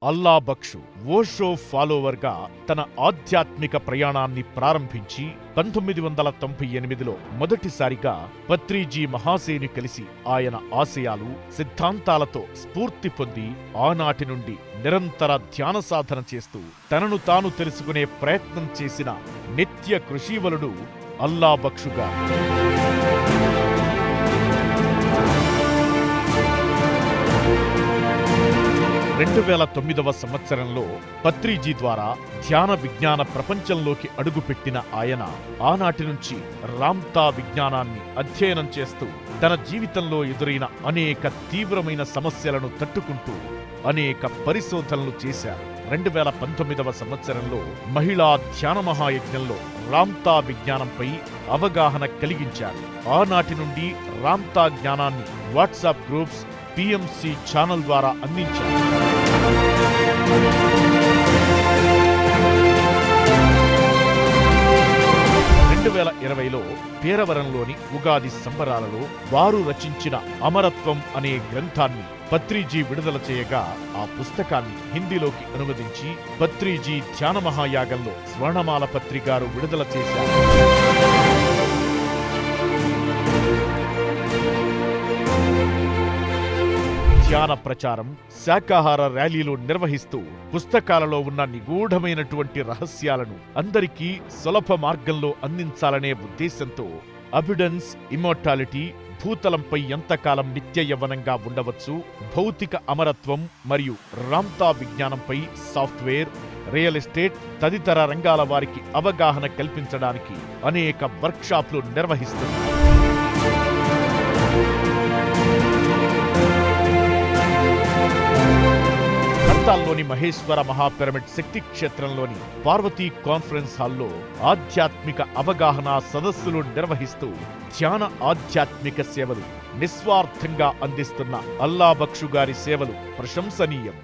అల్లా బక్షు ఓషో ఫాలోవర్గా తన ఆధ్యాత్మిక ప్రయాణాన్ని ప్రారంభించి 1998లో మొదటిసారిగా పత్రిజీ మహాసేని కలిసి ఆయన ఆశయాలు, సిద్ధాంతాలతో స్ఫూర్తి పొంది ఆనాటి నుండి నిరంతర ధ్యాన సాధన చేస్తూ తనను తాను తెలుసుకునే ప్రయత్నం చేసిన నిత్య కృషీవలుడు అల్లా బక్షుగా 2009వ సంవత్సరంలో పత్రిజీ ద్వారా ధ్యాన విజ్ఞాన ప్రపంచంలోకి అడుగుపెట్టిన ఆయన ఆనాటి నుంచి రామ్తా విజ్ఞానాన్ని అధ్యయనం చేస్తూ తన జీవితంలో ఎదురైన అనేక తీవ్రమైన సమస్యలను తట్టుకుంటూ అనేక పరిశోధనలు చేశారు. 2019వ సంవత్సరంలో మహిళా ధ్యాన మహాయజ్ఞంలో రామ్తా విజ్ఞానంపై అవగాహన కలిగించారు. ఆనాటి నుండి రామ్తా జ్ఞానాన్ని వాట్సాప్ గ్రూప్స్, పిఎంసి ఛానల్ ద్వారా అందించారు. 2020లో పేరవరంలోని ఉగాది సంబరాలలో వారు రచించిన అమరత్వం అనే గ్రంథాన్ని పత్రిజీ విడుదల చేయగా ఆ పుస్తకాన్ని హిందీలోకి అనువదించి పత్రిజీ ధ్యాన మహాయాగంలో స్వర్ణమాల పత్రిగారు విడుదల చేశారు. ధ్యాన ప్రచారం, శాకాహార ర్యాలీలు నిర్వహిస్తూ పుస్తకాలలో ఉన్న నిగూఢమైనటువంటి రహస్యాలను అందరికీ సులభ మార్గంలో అందించాలనే ఉద్దేశంతో అబిడెన్స్, ఇమ్మోర్టాలిటీ, భూతలంపై ఎంతకాలం నిత్య యవ్వనంగా ఉండవచ్చు, భౌతిక అమరత్వం మరియు రామ్తా విజ్ఞానంపై సాఫ్ట్వేర్, రియల్ ఎస్టేట్ తదితర రంగాల వారికి అవగాహన కల్పించడానికి అనేక వర్క్షాప్లు నిర్వహిస్తున్నారు. లోని మహేశ్వర మహాపిరమిడ్ శక్తి క్షేత్రంలోని పార్వతీ కాన్ఫరెన్స్ హాల్లో ఆధ్యాత్మిక అవగాహన సదస్సులు నిర్వహిస్తూ ధ్యాన ఆధ్యాత్మిక సేవలు నిస్వార్థంగా అందిస్తున్న అల్లా బక్షు గారి సేవలు ప్రశంసనీయం.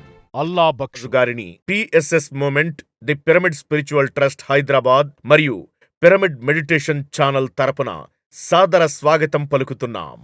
అల్లా బక్షు గారిని PSS movement, the pyramid spiritual trust Hyderabad మరియు పిరమిడ్ మెడిటేషన్ ఛానల్ తరపున సాదర స్వాగతం పలుకుతున్నాం.